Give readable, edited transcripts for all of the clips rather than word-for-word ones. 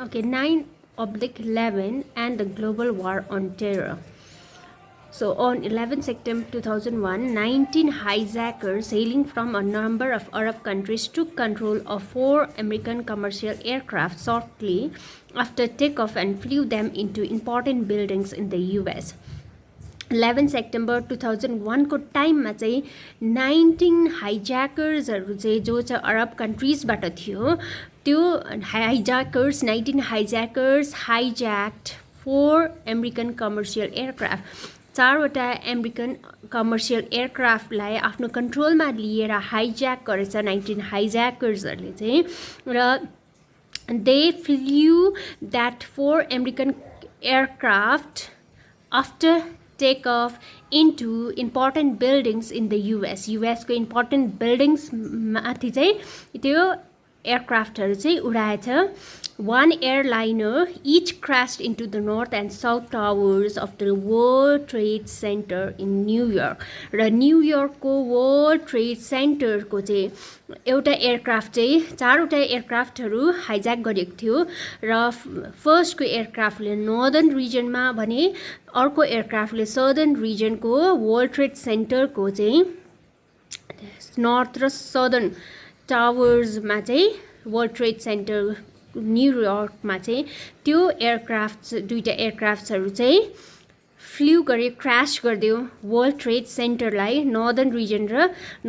Okay, 9/11 and the global war on terror. So on 11 September 2001, 19 hijackers hailing from a number of Arab countries took control of 4 American commercial aircraft shortly after takeoff and flew them into important buildings in the US. 11 September 2001 को टाइममा चाहिँ 19 हाइज्याकर्सहरू चाहिँ जो चाहिँ अरब कन्ट्रिजबाट थियो त्यो hijackers 19 hijackers hijacked 4 American commercial aircraft 4वटा अमेरिकन कमर्सियल एयरक्राफ्टलाई आफ्नो कन्ट्रोलमा लिएर हाइज्याक गरेछ 19 हाइज्याकर्सहरूले चाहिँ र they flew that 4 American aircraft after take off into important buildings in the US. US को important buildings माथि चाहिँ त्यो एयरक्राफ्टहरू चाहिँ उडाएछ. One airliner each crashed into the north and south towers of the World Trade Center in New York. र न्युयोर्कको world trade सेन्टरको चाहिँ एउटा aircraft चाहिँ 4वटा एयरक्राफ्टहरू hijack गरेको थियो र फर्स्टको एयरक्राफ्टले नर्दर्न रिजनमा भने अर्को एयरक्राफ्टले सदर्न रिजनको वर्ल्ड ट्रेड सेन्टरको चाहिँ नर्थ र सदर्न टावर्समा चाहिँ वर्ल्ड ट्रेड सेन्टर न्युयोर्कमा चाहिँ त्यो एयरक्राफ्ट दुईटा एयरक्राफ्टहरू चाहिँ फ्ल्यू गरे क्रास गरिदियो वर्ल्ड ट्रेड सेन्टरलाई नर्दर्न रिजन र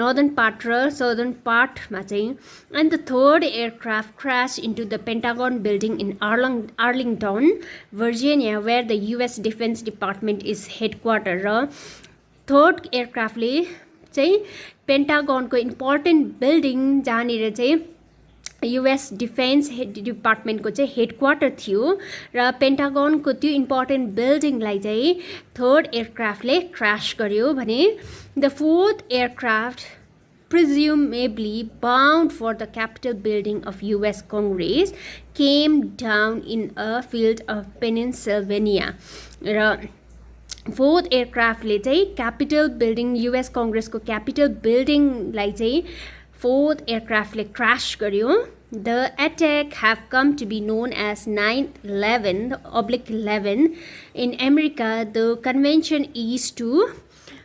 नर्दर्न पार्ट र सदर्न पार्टमा चाहिँ. And the third aircraft crash into the Pentagon building in Arlington Virginia where the US defence department is headquarter. र थर्ड एयरक्राफ्टले चाहिँ पेन्टागनको इम्पोर्टेन्ट बिल्डिङ जहाँनिर चाहिँ US डिफेन्स डिपार्टमेन्टको चाहिँ हेडक्वार्टर थियो र पेन्टागनको त्यो इम्पोर्टेन्ट बिल्डिङलाई चाहिँ थर्ड एयरक्राफ्टले क्रास गर्यो भने the fourth aircraft presumably bound for the Capitol building of US Congress came down in a field of Pennsylvania. र फोर्थ एयरक्राफ्टले चाहिँ क्यापिटल बिल्डिङ US कङ्ग्रेसको क्यापिटल बिल्डिङलाई चाहिँ फोर्थ एयरक्राफ्टले क्रास गर्यो. The attack have come to be known as 9/11. In America, the convention is to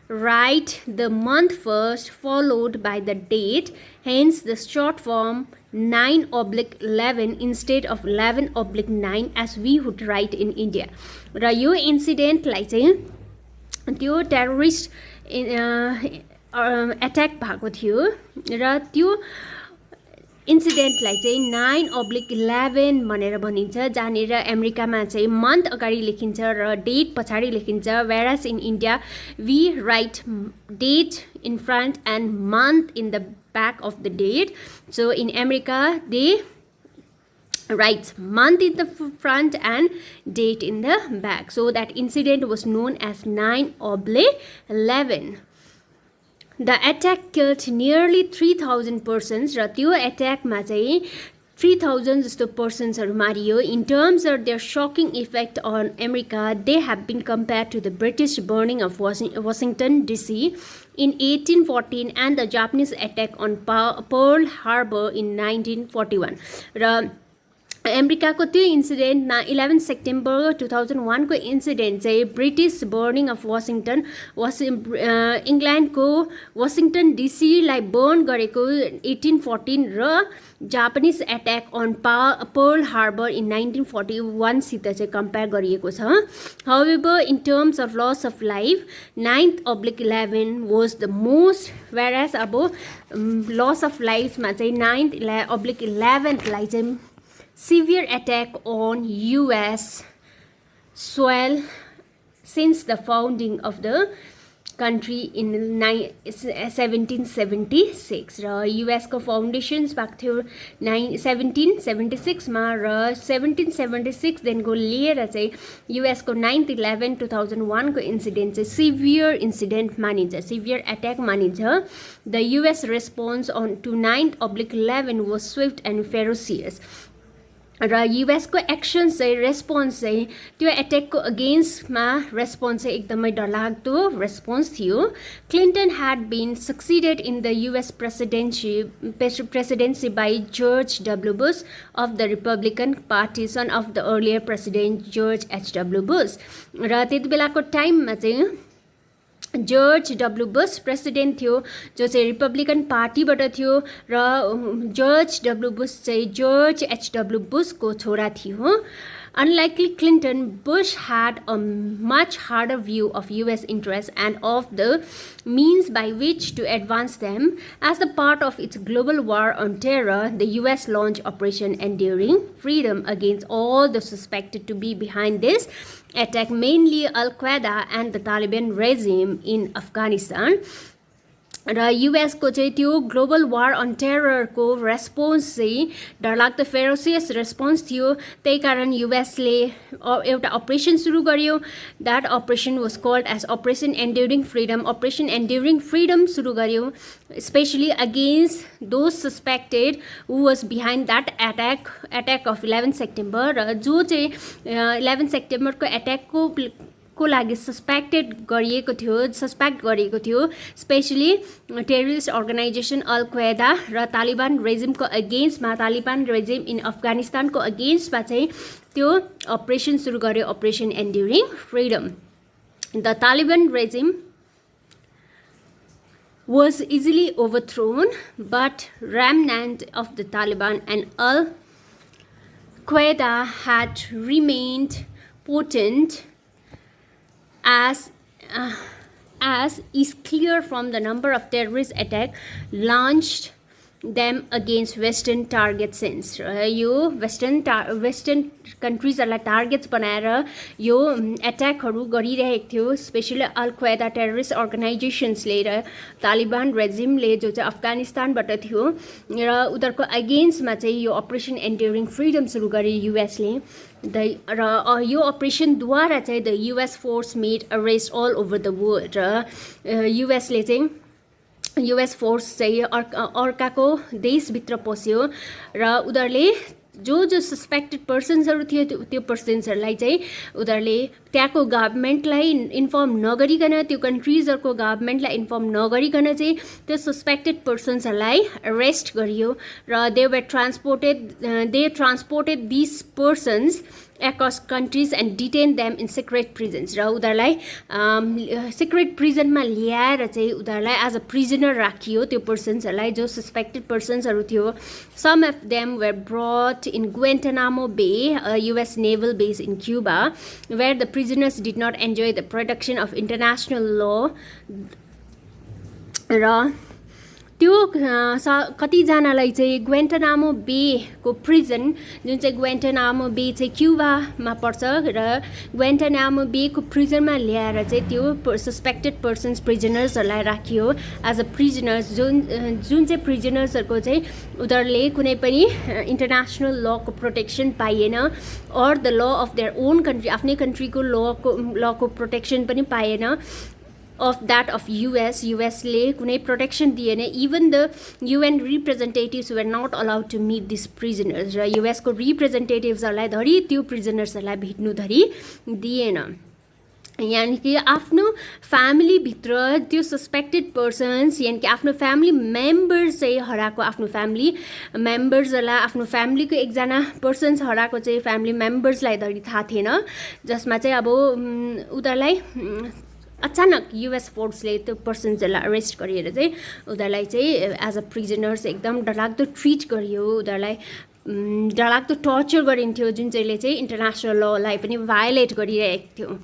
write the month first followed by the date, hence the short form 9/11 instead of 11/9 as we would write in India. र यो इन्सिडेन्टलाई चाहिँ त्यो terrorist attack भएको थियो र त्यो इन्सिडेन्टलाई चाहिँ 9/11 भनेर भनिन्छ जहाँनिर अमेरिकामा चाहिँ मन्थ अगाडि लेखिन्छ र डेट पछाडि लेखिन्छ whereas in India we write date in front and month in the back of the date. So in America they write month in the front and date in the back. So that incident was known as 9/11. The attack killed nearly 3,000 persons र त्यो एट्याकमा चाहिँ 3,000 जस्तो पर्सन्सहरू Mario. In terms of their shocking effect on America, they have been compared to the British burning of Washington DC in 1814 and the Japanese attack on Pearl Harbor in 1941. र अमेरिकाको त्यो इन्सिडेन्टमा 11 September 2001 को incident चाहिँ British burning of Washington इङ्ल्यान्डको Washington डिसीलाई burn गरेको 1814 र Japanese attack on Pearl Harbor in 1941 सित चाहिँ कम्पेयर गरिएको छ. However in terms of loss of life 9/11 was the most वेयरएज अब लस अफ लाइफमा चाहिँ 9/11 लाई चाहिँ severe attack on US soil since the founding of the country in 1776 र US को फाउन्डेसन्स भएको थियो 1776 मा र 1776 देखिको लिएर चाहिँ US को 9/11/2001 को इन्सिडेन्ट चाहिँ सिभियर इन्सिडेन्ट मानिन्छ, सिभियर एट्याक मानिन्छ. The US response on to 9/11 was swift and ferocious. र युएसको एक्सन चाहिँ रेस्पोन्स चाहिँ त्यो एट्याकको अगेन्स्टमा रेस्पोन्स चाहिँ एकदमै डरलाग्दो रेस्पोन्स थियो Clinton had been succeeded in the US presidency by George W Bush of the Republican party son of the earlier president George H W Bush र त्यति बेलाको टाइममा चाहिँ जर्ज डब्ल्यू बुश प्रेसिडेन्ट थियो जो चाहिँ रिपब्लिकन पार्टीबाट थियो र जर्ज डब्ल्यू बुश चाहिँ जर्ज एच डब्ल्यू बुशको छोरा थियो Unlikely Clinton, Bush had a much harder view of US interests and of the means by which to advance them. As a part of its global war on terror, the US launched Operation Enduring Freedom against all the suspected to be behind this attack, mainly Al-Qaeda and the Taliban regime in Afghanistan. र युएसको चाहिँ त्यो global war on टेररको response चाहिँ डरलाग्दो ferocious response थियो त्यही कारण युएसले एउटा operation सुरु गर्यो that operation was called as operation enduring freedom सुरु गर्यो specially against those suspected who was behind that attack of 11 September र जो चाहिँ 11 सेप्टेम्बरको एट्याकको लागि सस्पेक्ट गरिएको थियो specially terrorist organisation al Qaeda र तालिबान रेजिमको अगेन्स्टमा तालिबान रेजिम इन अफगानिस्तानको अगेन्स्टमा चाहिँ त्यो अपरेसन सुरु गर्यो operation enduring freedom the Taliban regime was easily overthrown but remnant of the Taliban and Al-Qaeda had remained potent as is clear from the number of terrorist attacks launched them against Western target since यो Western countries targets बनाएर यो एट्याकहरू गरिरहेको थियो specially all क्वेदा terrorist अर्गनाइजेसन्सले र तालिबान रेजिमले जो चाहिँ अफगानिस्तानबाट थियो र उनीहरूको अगेन्स्टमा चाहिँ यो अपरेसन एन्ड्युरिङ फ्रिडम सुरु गरे युएसले र यो अपरेसनद्वारा चाहिँ the US force made arrest all over the world र युएसले चाहिँ युएस फोर्स चाहिँ अर्काको देशभित्र पस्यो र उनीहरूले जो सस्पेक्टेड पर्सन्सहरू थियो त्यो पर्सन्सहरूलाई चाहिँ उनीहरूले त्यहाँको गभर्मेन्टलाई इन्फर्म नगरिकन त्यो कन्ट्रिजहरूको गभर्मेन्टलाई इन्फर्म नगरिकन चाहिँ त्यो सस्पेक्टेड पर्सन्सहरूलाई अरेस्ट गरियो र they transported this persons across countries and detain them in secret prisons र उनीहरूलाई सिक्रेट प्रिजनमा ल्याएर चाहिँ उनीहरूलाई एज अ प्रिजनर राखियो त्यो पर्सन्सहरूलाई जो सस्पेक्टेड पर्सन्सहरू थियो some of them were brought in Guantanamo Bay US naval base in Cuba where the prisoners did not enjoy the protection of international law र त्यो कतिजनालाई चाहिँ ग्वेन्टानामो बेको प्रिजन जुन चाहिँ ग्वेन्टानामो बे चाहिँ क्युबामा पर्छ र ग्वेन्टानामो बेको प्रिजनमा ल्याएर चाहिँ त्यो सस्पेक्टेड पर्सन्स प्रिजनर्सहरूलाई राखियो एज अ प्रिजनर्स जुन चाहिँ प्रिजनर्सहरूको चाहिँ उनीहरूले कुनै पनि इन्टरनेसनल लको प्रोटेक्सन पाइएन or the law of their own country आफ्नै कन्ट्रीको लको प्रोटेक्सन पनि पाएन of that of USले कुनै प्रोटेक्सन दिएन even the UN representatives were not allowed to meet this prisoners र युएसको रिप्रेजेन्टेटिभ्सहरूलाई धरि त्यो प्रिजनर्सहरूलाई भेट्नु धरि दिएन यानि कि आफ्नो फ्यामिलीभित्र त्यो सस्पेक्टेड पर्सन्स यानि कि आफ्नो फ्यामिली मेम्बर्स चाहिँ हराएको आफ्नो फ्यामिली मेम्बर्सहरूलाई आफ्नो फ्यामिलीको एकजना पर्सन्स हराएको चाहिँ फ्यामिली मेम्बर्सलाई धरि थाहा थिएन जसमा चाहिँ अब उनीहरूलाई अचानक युएस फोर्सले त्यो पर्सन्सहरूलाई अरेस्ट गरेर चाहिँ उनीहरूलाई चाहिँ एज अ प्रिजनर्स एकदम डरलाग्दो ट्रिट गरियो उनीहरूलाई डरलाग्दो टर्चर गरिन्थ्यो जुन चाहिँले चाहिँ इन्टरनेसनल ललाई पनि भायोलेट गरिरहेको थियो